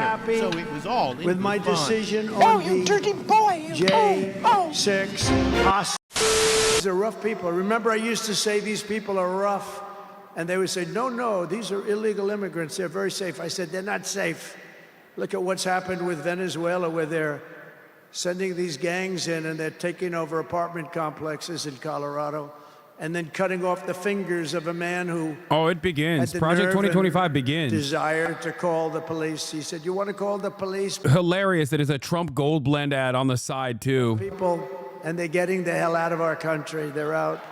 happy So it was all with my fun. decision Oh, on you the dirty boy. J6 hostage. These are rough people. Remember, I used to say these people are rough, and they would say, no, no, these are illegal immigrants. They're very safe. I said, they're not safe. Look at what's happened with Venezuela, where they're sending these gangs in and they're taking over apartment complexes in Colorado and then cutting off the fingers of a man who Oh, it begins. Project 2025 begins. Desire to call the police. He said, you want to call the police? Hilarious. It is a Trump Gold Blend ad on the side, too. People, and they're getting the hell out of our country. They're out.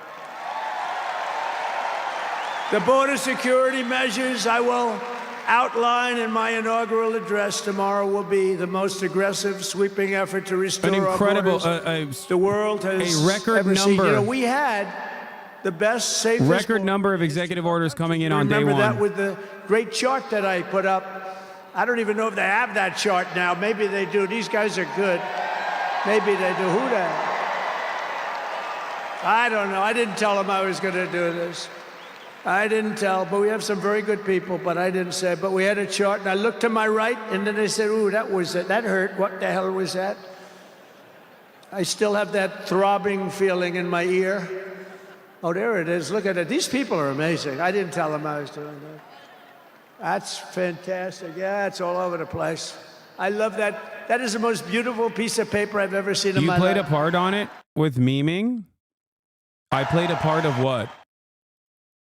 The border security measures I will outline in my inaugural address tomorrow will be the most aggressive, sweeping effort to restore An incredible, our borders the world has a record ever seen. number. You know, we had the best, safest Record number of executive orders coming in on day Remember one. that with the great chart that I put up. I don't even know if they have that chart now. Maybe they do. These guys are good. Maybe they do. Who the? I don't know. I didn't tell them I was going to do this. I didn't tell, but we have some very good people, but I didn't say. But we had a chart, and I looked to my right, and then they said, ooh, that hurt. What the hell was that? I still have that throbbing feeling in my ear. Oh, there it is. Look at it. These people are amazing. I didn't tell them I was doing that. That's fantastic. Yeah, it's all over the place. I love that. That is the most beautiful piece of paper I've ever seen in my life. You played a part on it with memeing? I played a part of what?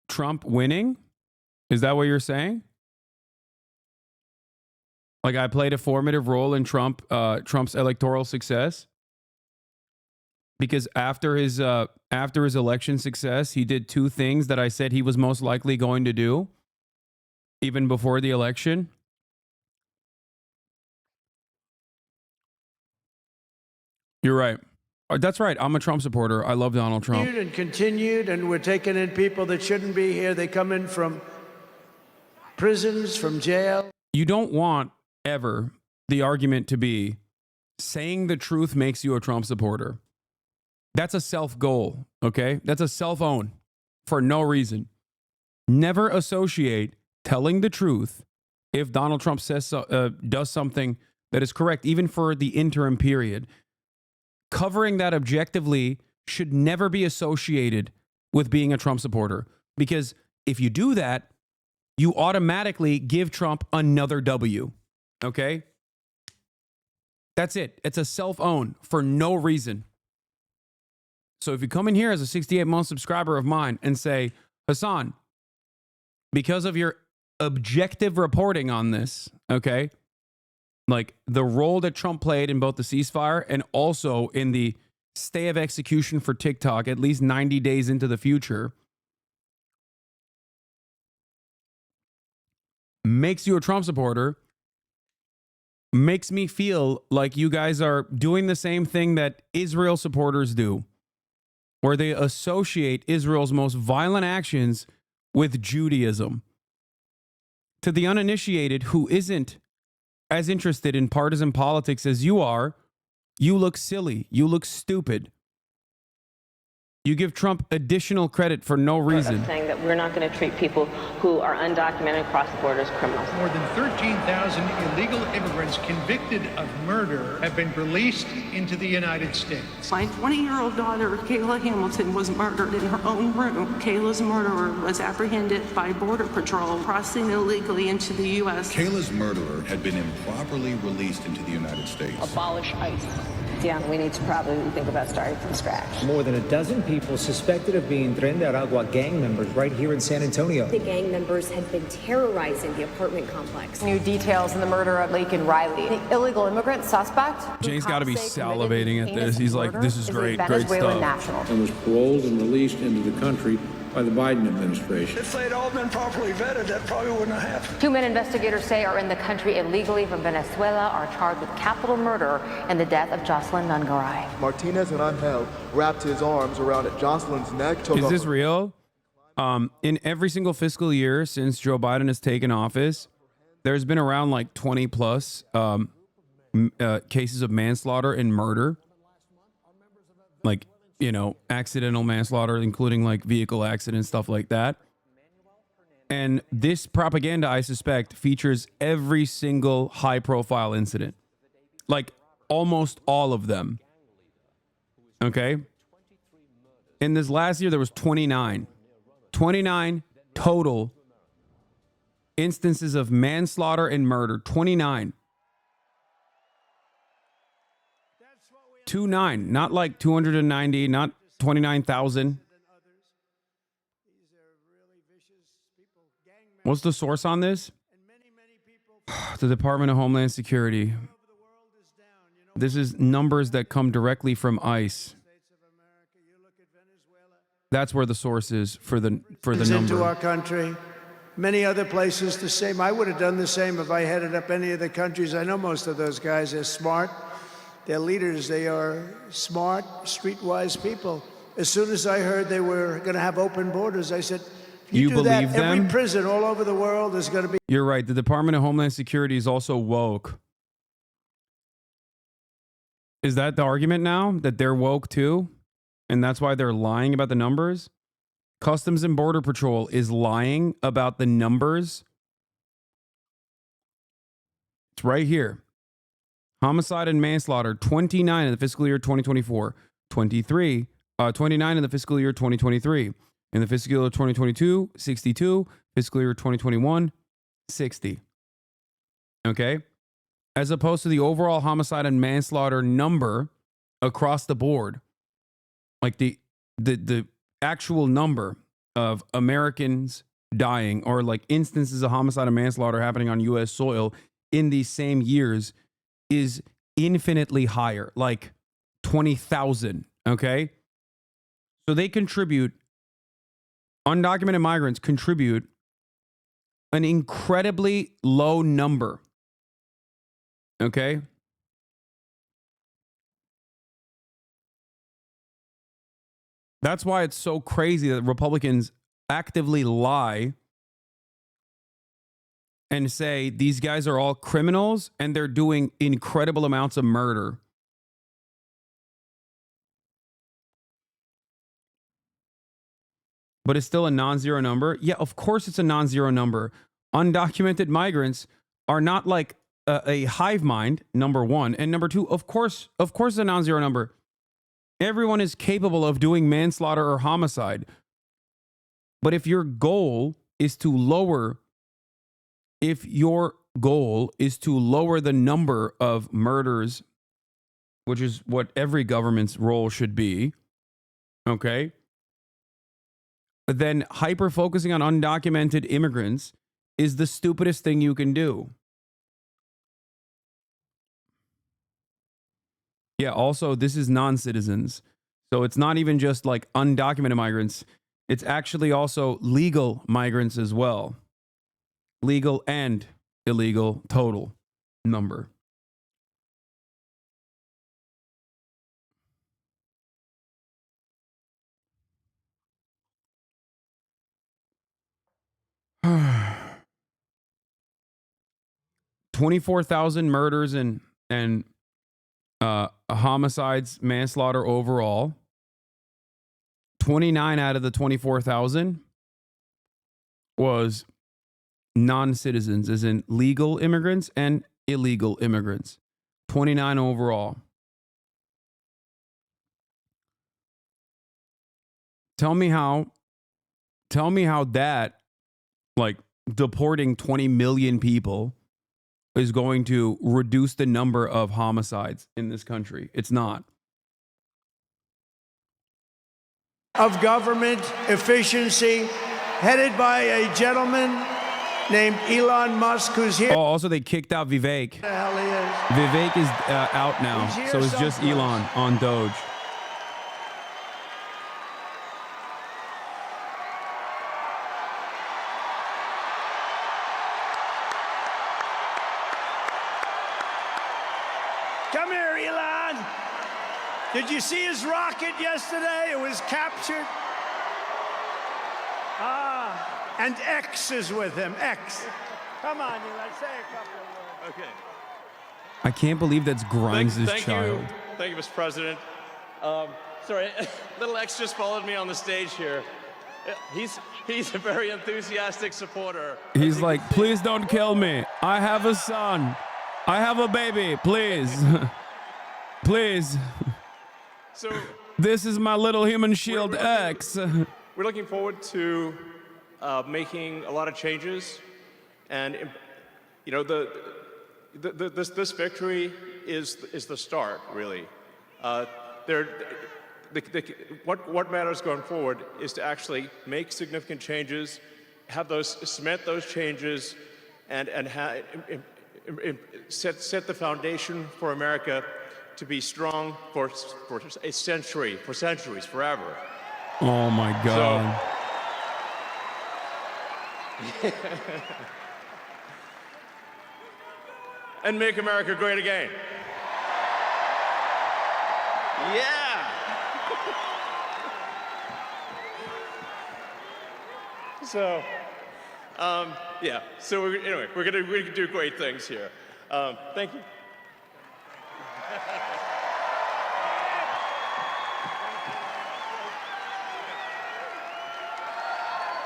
Trump winning? Is that what you're saying? Like I played a formative role in Trump's electoral success? Because after his election success, he did two things that I said he was most likely going to do, even before the election. You're right. That's right. I'm a Trump supporter. I love Donald Trump. Continued, and we're taking in people that shouldn't be here. They come in from prisons, from jail. You don't want ever the argument to be saying the truth makes you a Trump supporter. That's a self-goal, okay? That's a self-own for no reason. Never associate telling the truth if Donald Trump says does something that is correct, even for the interim period. Covering that objectively should never be associated with being a Trump supporter. Because if you do that, you automatically give Trump another W. Okay? That's it. It's a self-own for no reason. So if you come in here as a 68-month subscriber of mine and say, Hasan, because of your objective reporting on this, okay, like the role that Trump played in both the ceasefire and also in the stay of execution for TikTok at least 90 days into the future, makes you a Trump supporter, makes me feel like you guys are doing the same thing that Israel supporters do, where they associate Israel's most violent actions with Judaism. To the uninitiated who isn't as interested in partisan politics as you are, you look silly. You look stupid. You give Trump additional credit for no reason. Saying that we're not going to treat people who are undocumented across the border as criminals. More than 13,000 illegal immigrants convicted of murder have been released into the United States. My 20-year-old daughter, Kayla Hamilton, was murdered in her own room. Kayla's murderer was apprehended by Border Patrol crossing illegally into the U.S. Kayla's murderer had been improperly released into the United States. Abolish ICE. Yeah, we need to probably think about starting from scratch. More than a dozen people suspected of being Tren de Aragua gang members right here in San Antonio. The gang members had been terrorizing the apartment complex. New details in the murder of Laken Riley. The illegal immigrant suspect. Jane's got to be salivating at this. He's like, this is great, great stuff. National. And was paroled and released into the country by the Biden administration. If they'd all been properly vetted, that probably wouldn't have happened. 2 men investigators say are in the country illegally from Venezuela are charged with capital murder and the death of Jocelyn Nungaray. Martinez and Angel wrapped his arms around Jocelyn's neck. Is this real? In every single fiscal year since Joe Biden has taken office, there's been around like 20 plus cases of manslaughter and murder. Like, you know, accidental manslaughter, including like vehicle accidents, stuff like that. And this propaganda, I suspect, features every single high-profile incident. Like, almost all of them. Okay? In this last year, there was 29. 29 total instances of manslaughter and murder. 29. 29. Not like 290, not 29,000. What's the source on this? The Department of Homeland Security. This is numbers that come directly from ICE. That's where the source is for the number. Into our country. Many other places the same. I would have done the same if I headed up any of the countries. I know most of those guys are smart. They're leaders. They are smart, streetwise people. As soon as I heard they were going to have open borders, I said, you do believe that, them? every prison all over the world is going to be... You're right. The Department of Homeland Security is also woke. Is that the argument now? That they're woke too? And that's why they're lying about the numbers? Customs and Border Patrol is lying about the numbers. It's right here. Homicide and manslaughter, 29 in the fiscal year 2024. 29 in the fiscal year 2023. In the fiscal year 2022, 62. Fiscal year 2021, 60. Okay? As opposed to the overall homicide and manslaughter number across the board. Like the actual number of Americans dying, or like instances of homicide and manslaughter happening on U.S. soil in these same years, is infinitely higher, like 20,000. Okay? So they contribute, undocumented migrants contribute an incredibly low number. Okay? That's why it's so crazy that Republicans actively lie and say these guys are all criminals and they're doing incredible amounts of murder. But it's still a non-zero number. Yeah, of course it's a non-zero number. Undocumented migrants are not like a hive mind, number one. And number two, of course it's a non-zero number. Everyone is capable of doing manslaughter or homicide. But if your goal is to lower the number of murders, which is what every government's role should be, okay, then hyper-focusing on undocumented immigrants is the stupidest thing you can do. Yeah, also, this is non-citizens. So it's not even just like undocumented migrants. It's actually also legal migrants as well. Legal and illegal total number. $24,000 murders and homicides, manslaughter overall. 29 out of the 24,000 was non-citizens, as in legal immigrants and illegal immigrants. 29 overall. Tell me how that, like, deporting 20 million people is going to reduce the number of homicides in this country. It's not. Of government efficiency, headed by a gentleman named Elon Musk, who's here. Oh, also they kicked out Vivek. The hell he is. Vivek is out now, so it's just Elon on Doge. Come here, Elon. Did you see his rocket yesterday? It was captured. And X is with him. X. Come on, Elon, say a couple of words. Okay. I can't believe that's Grimes' Thank child. Thank you, Mr. President. Sorry, little X just followed me on the stage here. He's a very enthusiastic supporter. He's like, please don't kill me. I have a son. I have a baby. Please. Please. So this is my little human shield X. We're looking forward to making a lot of changes, and you know, this victory is the start, really. What matters going forward is to actually make significant changes, cement those changes, and set the foundation for America to be strong for a century, for centuries, forever. Oh my God. So, and make America great again. Yeah. So, yeah. So anyway, we're gonna do great things here. Thank you.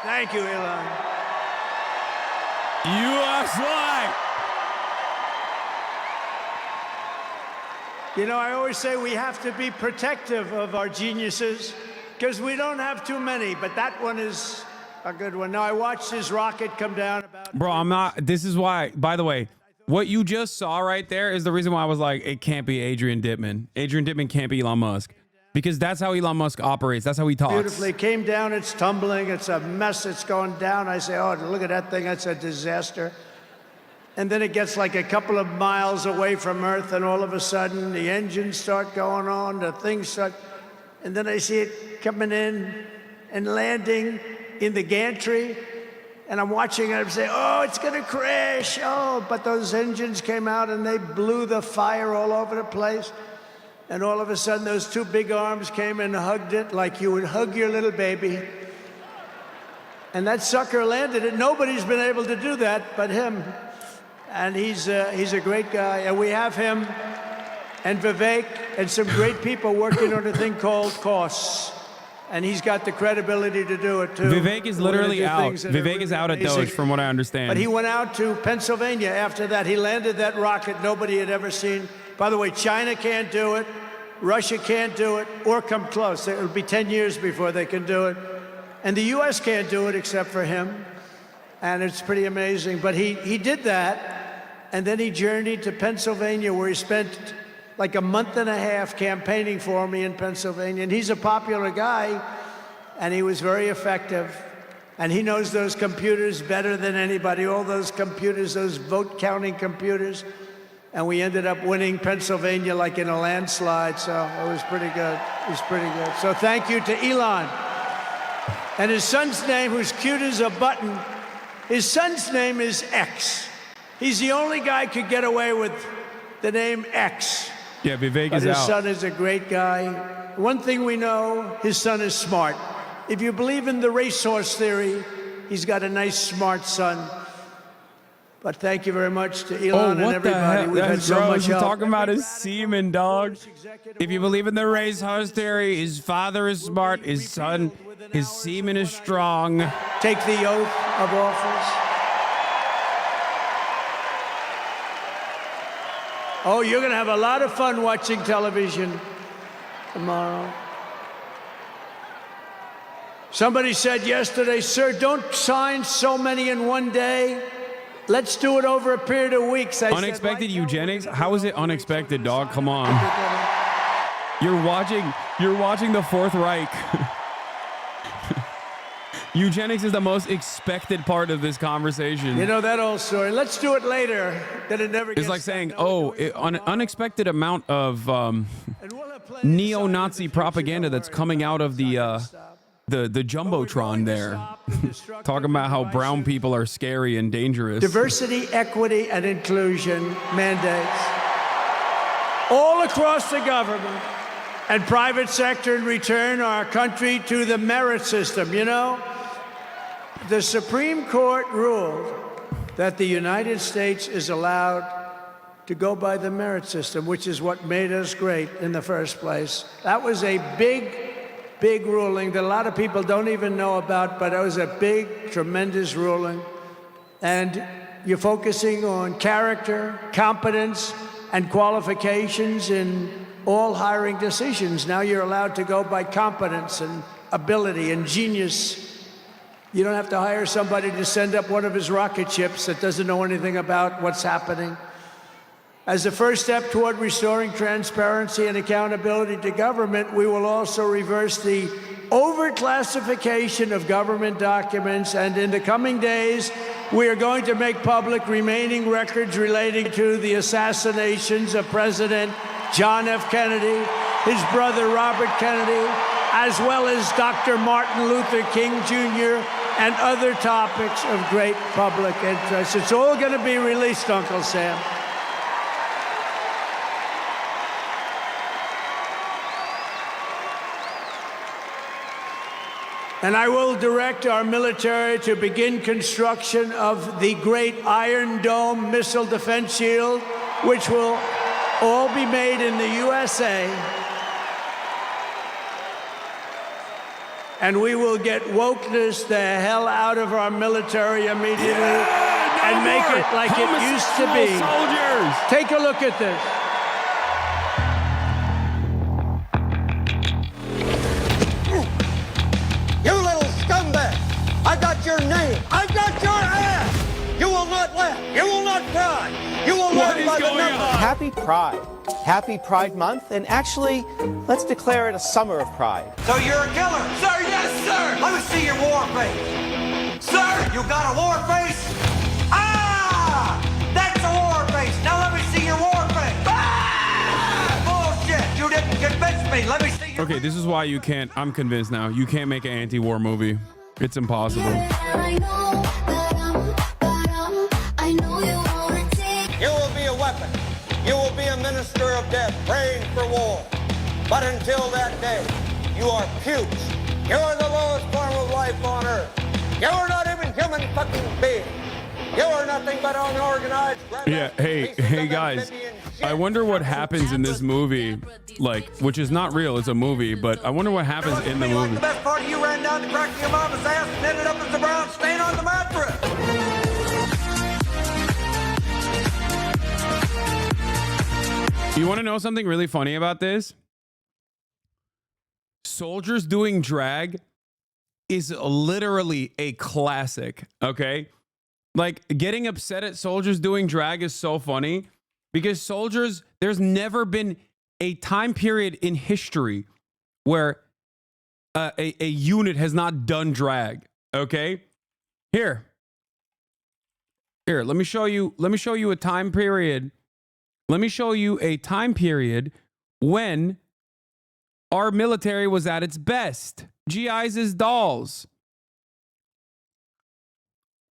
Thank you, Elon. USA! You know, I always say we have to be protective of our geniuses because we don't have too many, but that one is a good one. Now, I watched his rocket come down about... Bro, I'm not... This is why... By the way, what you just saw right there is the reason why I was like, it can't be Adrian Dittman. Adrian Dittman can't be Elon Musk. Because that's how Elon Musk operates. That's how he talks. Beautifully came down. It's tumbling. It's a mess. It's going down. I say, oh, look at that thing. That's a disaster. And then it gets like a couple of miles away from Earth, and all of a sudden the engines start going on, the things start, and then I see it coming in and landing in the gantry, and I'm watching it. I'm saying, oh, it's going to crash. Oh, but those engines came out and they blew the fire all over the place. And all of a sudden, those two big arms came and hugged it like you would hug your little baby. And that sucker landed it. Nobody's been able to do that but him. And he's a great guy. And we have him and Vivek and some great people working on a thing called costs. And he's got the credibility to do it, too. Vivek is literally out. Vivek is out at Doge, from what I understand. But he went out to Pennsylvania after that. He landed that rocket nobody had ever seen. By the way, China can't do it. Russia can't do it or come close. It'll be 10 years before they can do it. And the U.S. can't do it except for him. And it's pretty amazing. But he did that, and then he journeyed to Pennsylvania, where he spent like a month and a half campaigning for me in Pennsylvania. And he's a popular guy, and he was very effective. And he knows those computers better than anybody, all those computers, those vote-counting computers. And we ended up winning Pennsylvania like in a landslide, so it was pretty good. It was pretty good. So thank you to Elon. And his son's name, who's cute as a button, his son's name is X. He's the only guy who could get away with the name X. Yeah, Vivek is out. His son is a great guy. One thing we know, his son is smart. If you believe in the racehorse theory, he's got a nice, smart son. But thank you very much to Elon and everybody. We've had so much help. Talking about his semen, dog. If you believe in the racehorse theory, his father is smart, his son, his semen is strong. Take the oath of office. Oh, you're going to have a lot of fun watching television tomorrow. Somebody said yesterday, sir, don't sign so many in one day. Let's do it over a period of weeks. Unexpected eugenics? How is it unexpected, dog? Come on. You're watching the Fourth Reich. Eugenics is the most expected part of this conversation. You know that old story. Let's do it later. Then it never gets. It's like saying, an unexpected amount of neo-Nazi propaganda that's coming out of the Jumbotron there. Talking about how brown people are scary and dangerous. Diversity, equity, and inclusion mandates all across the government and private sector and return our country to the merit system. You know, the Supreme Court ruled that the United States is allowed to go by the merit system, which is what made us great in the first place. That was a big big ruling that a lot of people don't even know about, but it was a big, tremendous ruling. And you're focusing on character, competence, and qualifications in all hiring decisions. Now you're allowed to go by competence and ability and genius. You don't have to hire somebody to send up one of his rocket ships that doesn't know anything about what's happening. As a first step toward restoring transparency and accountability to government, we will also reverse the overclassification of government documents, and in the coming days, we are going to make public remaining records relating to the assassinations of President John F. Kennedy, his brother Robert Kennedy, as well as Dr. Martin Luther King Jr., and other topics of great public interest. It's all going to be released, Uncle Sam. And I will direct our military to begin construction of the great Iron Dome missile defense shield, which will all be made in the USA. And we will get wokeness the hell out of our military immediately and make it like it used to be. Soldiers. Take a look at this. You little scumbag! I got your name! I got your ass! You will not laugh! You will not cry! You will learn by the number! Happy Pride. Happy Pride Month, and actually, let's declare it a summer of pride. So you're a killer? Sir, yes, sir! Let me see your war face! Sir, you got a war face? Ah! That's a war face! Now let me see your war face! Ah! Bullshit! You didn't convince me! Let me see your... Okay, this is why you can't, I'm convinced now, you can't make an anti-war movie. It's impossible. You will be a weapon. You will be a minister of death, praying for war. But until that day, you are pukes. You are the lowest form of life on earth. You are not even human fucking being. You are nothing but unorganized. Yeah, hey guys, I wonder what happens in this movie, like, which is not real, it's a movie, but I wonder what happens in the movie. The best part of you ran down the crack of your mama's ass and ended up as a brown stain on the mattress. You want to know something really funny about this? Soldiers Doing Drag is literally a classic, okay? Like, getting upset at soldiers doing drag is so funny because soldiers, there's never been a time period in history where a unit has not done drag, okay? Here, let me show you a time period. Let me show you a time period when our military was at its best. GIs as dolls.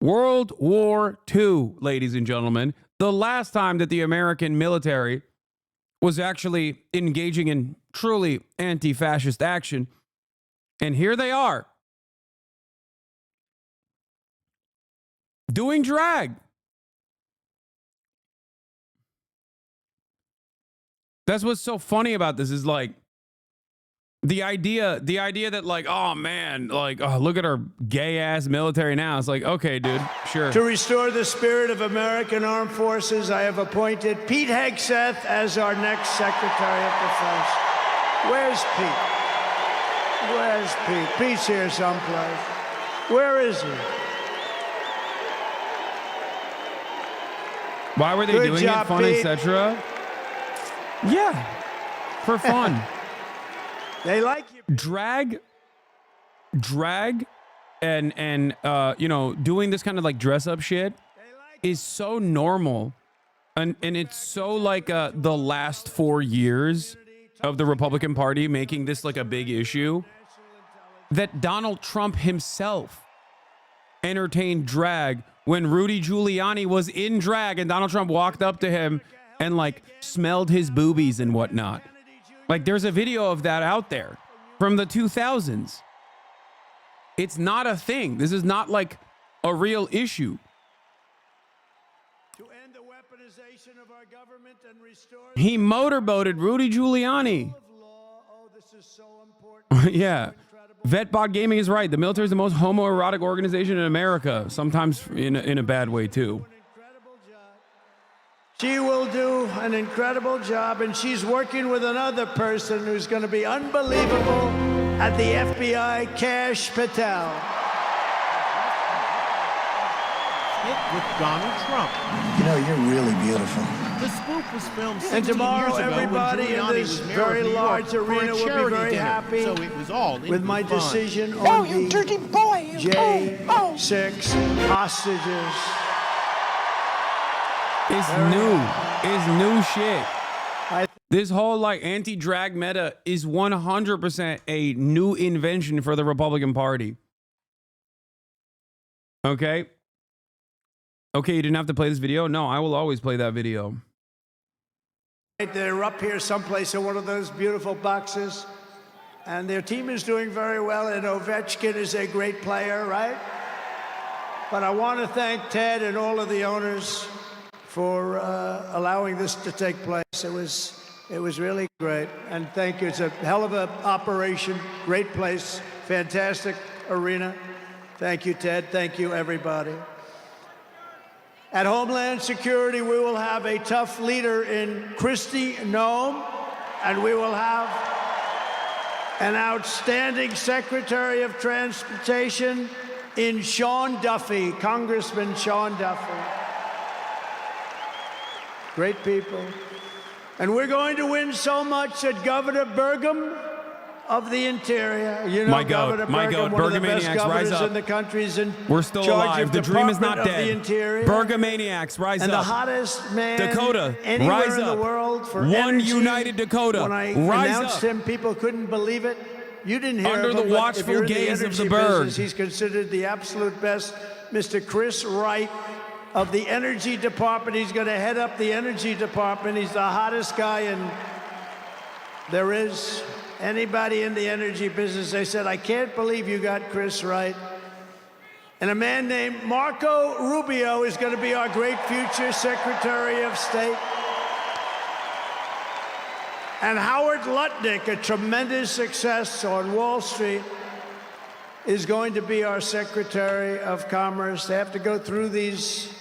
World War II, ladies and gentlemen. The last time that the American military was actually engaging in truly anti-fascist action. And here they are. Doing drag. That's what's so funny about this is like the idea that like, oh man, like, oh, look at our gay ass military now. It's like, okay, dude, sure. To restore the spirit of American Armed Forces, I have appointed Pete Hegseth as our next Secretary of Defense. Where's Pete? Where's Pete? Pete's here someplace. Where is he? Why were they Good doing job, it, fun, Pete. etc.? Yeah, for fun. They like you. Drag, and you know, doing this kind of like dress up shit is so normal, and it's so like the last 4 years of the Republican Party making this like a big issue that Donald Trump himself entertained drag when Rudy Giuliani was in drag and Donald Trump walked up to him and like smelled his boobies and whatnot. Like there's a video of that out there from the 2000s. It's not a thing. This is not like a real issue. To end the weaponization of our government and restore He motorboated Rudy Giuliani. Oh, this is so important. Yeah. Vetbot Gaming is right. The military is the most homoerotic organization in America, sometimes in a bad way, too. She will do an incredible job, and she's working with another person who's going to be unbelievable at the FBI, Kash Patel. With Donald Trump. You know, you're really beautiful. The spoof was filmed 16 And tomorrow, years ago everybody when in Giuliani this was mayor very of New York large for a arena will be charity very dinner. happy So it was all with my fun. decision Oh, on you the dirty boy! J6 hostages. It's new shit. This whole like anti-drag meta is 100% a new invention for the Republican Party. Okay? Okay, you didn't have to play this video? No, I will always play that video. They're up here someplace in one of those beautiful boxes, and their team is doing very well, and Ovechkin is a great player, right? But I want to thank Ted and all of the owners for allowing this to take place. It was really great, and thank you. It's a hell of an operation, great place, fantastic arena. Thank you, Ted. Thank you, everybody. At Homeland Security, we will have a tough leader in Kristi Noem, and we will have an outstanding Secretary of Transportation in Sean Duffy, Congressman Sean Duffy. Great people. And we're going to win so much that Governor Burgum of the Interior, you know, Governor Burgum, one of the best governors in the country, is in We're still charge alive. of The dream is not Department of dead. the Interior. Burgamaniacs, rise and up. the hottest man Dakota, anywhere rise in up. the world for One energy. united Dakota, When I rise announced up. him, people couldn't believe it. You didn't hear Under of the him, but if watchful you're in gaze of the energy bird. business, he's considered the absolute best. Mr. Chris Wright of the Energy Department. He's going to head up the Energy Department. He's the hottest guy in there is. Anybody in the energy business. They said, I can't believe you got Chris Wright. And a man named Marco Rubio is going to be our great future Secretary of State. And Howard Lutnick, a tremendous success on Wall Street, is going to be our Secretary of Commerce. They have to go through these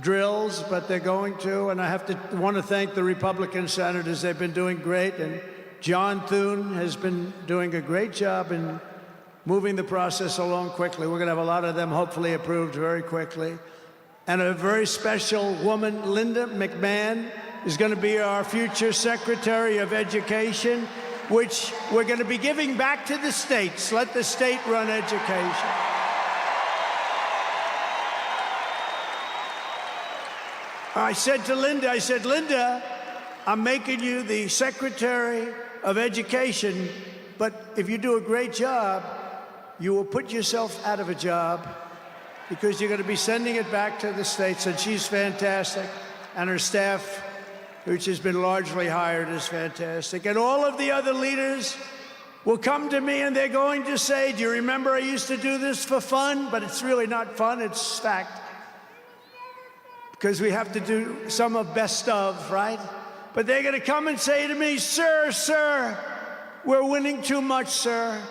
drills, but they're going to. And I want to thank the Republican senators. They've been doing great. And John Thune has been doing a great job in moving the process along quickly. We're going to have a lot of them hopefully approved very quickly. And a very special woman, Linda McMahon, is going to be our future Secretary of Education, which we're going to be giving back to the states. Let the state run education. I said to Linda, Linda, I'm making you the Secretary of Education, but if you do a great job, you will put yourself out of a job because you're going to be sending it back to the states. And she's fantastic, and her staff, which has been largely hired, is fantastic. And all of the other leaders will come to me and they're going to say, do you remember I used to do this for fun? But it's really not fun, it's fact. Because we have to do some of best of, right? But they're going to come and say to me, sir, we're winning too much, sir.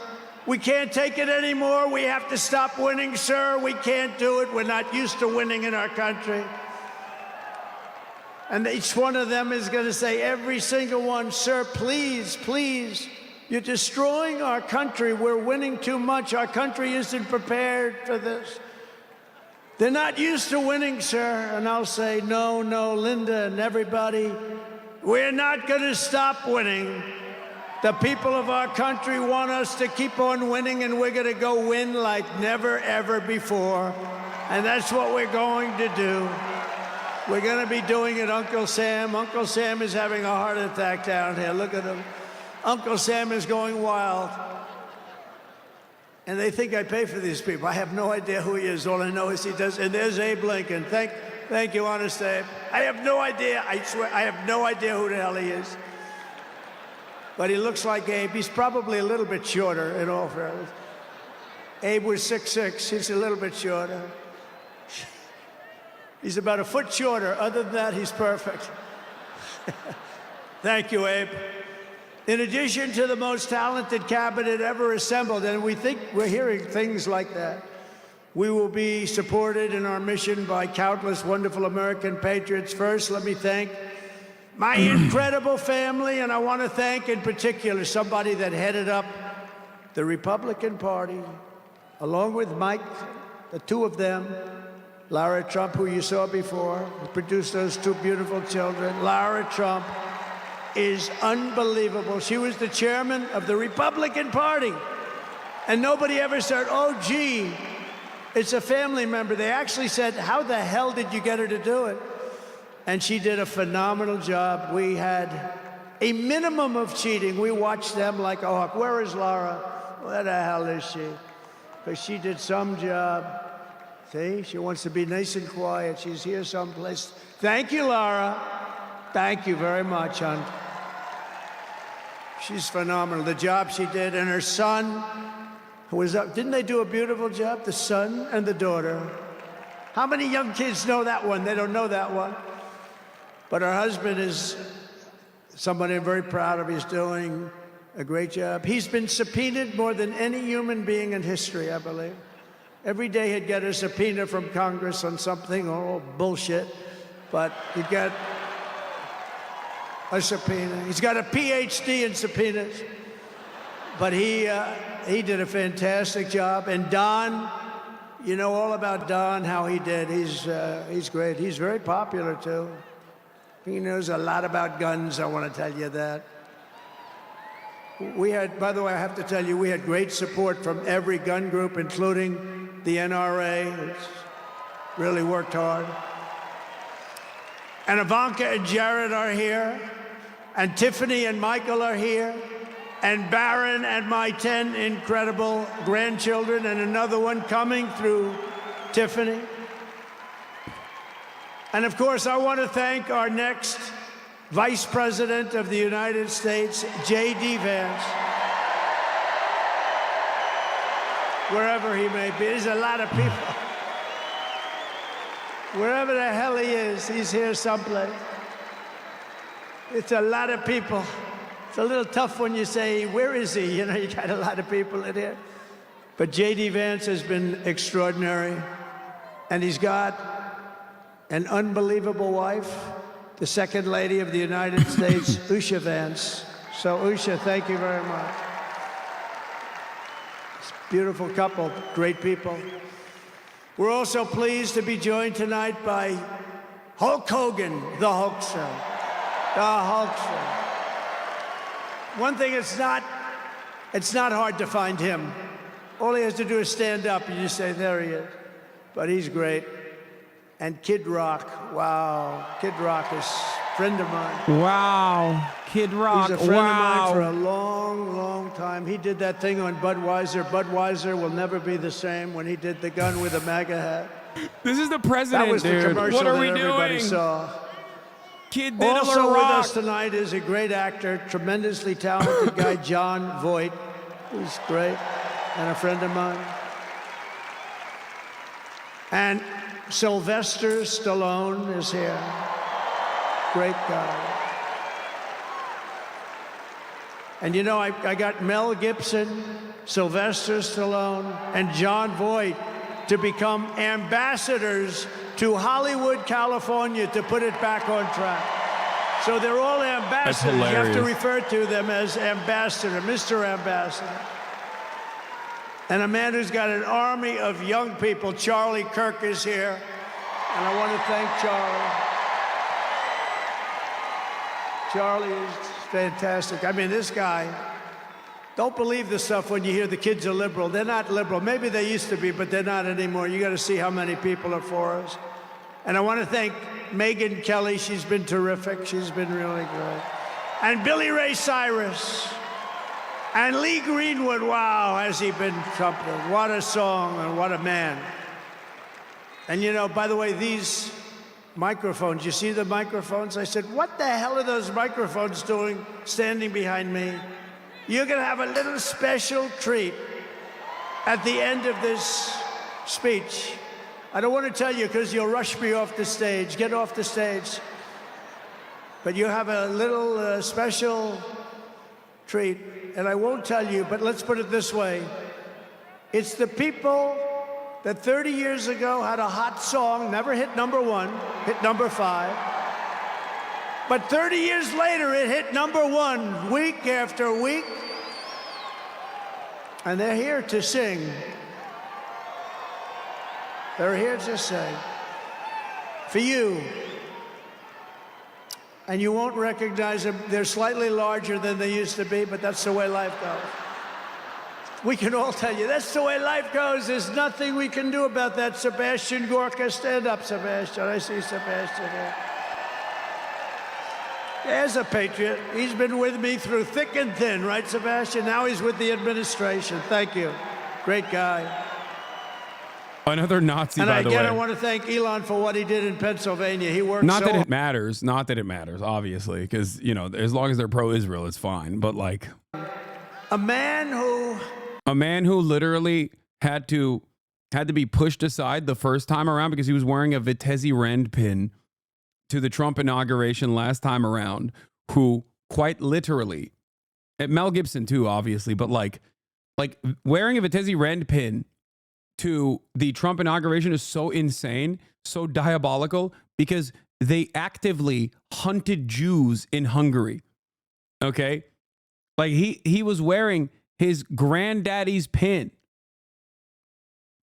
We can't take it anymore. We have to stop winning, sir. We can't do it. We're not used to winning in our country. And each one of them is going to say, every single one, sir, please, please, you're destroying our country. We're winning too much. Our country isn't prepared for this. They're not used to winning, sir. And I'll say, no, Linda and everybody, we're not going to stop winning. The people of our country want us to keep on winning, and we're going to go win like never, ever before. And that's what we're going to do. We're going to be doing it, Uncle Sam. Uncle Sam is having a heart attack down here. Look at him. Uncle Sam is going wild. And they think I pay for these people. I have no idea who he is. All I know is he does. And there's Abe Lincoln. Thank you, honest Abe. I have no idea. I swear, I have no idea who the hell he is. But he looks like Abe. He's probably a little bit shorter, in all fairness. Abe was 6'6". He's a little bit shorter. He's about a foot shorter. Other than that, he's perfect. Thank you, Abe. In addition to the most talented cabinet ever assembled, and we think we're hearing things like that, we will be supported in our mission by countless wonderful American patriots. First, let me thank my incredible family, and I want to thank in particular somebody that headed up the Republican Party, along with Mike, the two of them, Lara Trump, who you saw before, who produced those two beautiful children. Lara Trump is unbelievable. She was the chairman of the Republican Party, and nobody ever said, oh, gee, it's a family member. They actually said, how the hell did you get her to do it? And she did a phenomenal job. We had a minimum of cheating. We watched them like a hawk. Where is Lara? Where the hell is she? Because she did some job. See, she wants to be nice and quiet. She's here someplace. Thank you, Lara. Thank you very much, hon. She's phenomenal. The job she did, and her son, who was up. Didn't they do a beautiful job? The son and the daughter. How many young kids know that one? They don't know that one. But her husband is somebody I'm very proud of. He's doing a great job. He's been subpoenaed more than any human being in history, I believe. Every day he'd get a subpoena from Congress on something, oh, bullshit. But he'd get a subpoena. He's got a PhD in subpoenas. But he did a fantastic job. And Don, you know all about Don, how he did. He's great. He's very popular, too. He knows a lot about guns, I want to tell you that. We had, by the way, I have to tell you, we had great support from every gun group, including the NRA, which really worked hard. And Ivanka and Jared are here, and Tiffany and Michael are here, and Barron and my 10 incredible grandchildren, and another one coming through Tiffany. And of course, I want to thank our next Vice President of the United States, J.D. Vance. Wherever he may be, there's a lot of people. Wherever the hell he is, he's here someplace. It's a lot of people. It's a little tough when you say, where is he? You know, you got a lot of people in here. But J.D. Vance has been extraordinary. And he's got an unbelievable wife, the Second Lady of the United States, Usha Vance. So, Usha, thank you very much. Beautiful couple, great people. We're also pleased to be joined tonight by Hulk Hogan, the Hulkster. The Hulkster. One thing, it's not hard to find him. All he has to do is stand up and you say, there he is. But he's great. And Kid Rock, wow. Kid Rock is a friend of mine. Wow. Kid Rock, he's a friend of mine for a long, long time. He did that thing on Budweiser. Budweiser will never be the same when he did the gun with a MAGA hat. This is the president, that was dude. The commercial what are we that everybody doing? Saw. Kid did also with rock. us tonight is a great actor, tremendously talented guy, John Voight, who's great, and a friend of mine. And Sylvester Stallone is here. Great guy. And you know, I got Mel Gibson, Sylvester Stallone, and John Voight to become ambassadors to Hollywood, California, to put it back on track. So they're all ambassadors. You have to refer to them as ambassador, Mr. Ambassador. And a man who's got an army of young people, Charlie Kirk, is here. And I want to thank Charlie. Charlie is fantastic. I mean, this guy, don't believe the stuff when you hear the kids are liberal. They're not liberal. Maybe they used to be, but they're not anymore. You got to see how many people are for us. And I want to thank Megyn Kelly. She's been terrific. She's been really great. And Billy Ray Cyrus. And Lee Greenwood, wow, has he been trumpeted. What a song and what a man. And you know, by the way, these microphones, you see the microphones? I said, what the hell are those microphones doing standing behind me? You're going to have a little special treat at the end of this speech. I don't want to tell you because you'll rush me off the stage. Get off the stage. But you have a little special treat, and I won't tell you, but let's put it this way. It's the people that 30 years ago had a hot song, never hit #1, hit #5. But 30 years later, it hit #1 week after week. And they're here to sing. They're here to sing. For you. And you won't recognize them. They're slightly larger than they used to be, but that's the way life goes. We can all tell you, that's the way life goes. There's nothing we can do about that. Sebastian Gorka, stand up, Sebastian. I see Sebastian here. There's a patriot. He's been with me through thick and thin, right, Sebastian? Now he's with the administration. Thank you. Great guy. Another Nazi, by the way. And again, I want to thank Elon for what he did in Pennsylvania. He worked Not that it matters. Not that it matters, obviously, because, you know, as long as they're pro-Israel, it's fine. But, like... A man who literally had to be pushed aside the first time around because he was wearing a Vitesse Rend pin to the Trump inauguration last time around, who quite literally, Mel Gibson too, obviously, but like wearing a Vitesse Rend pin to the Trump inauguration is so insane, so diabolical, because they actively hunted Jews in Hungary. Okay? Like he was wearing his granddaddy's pin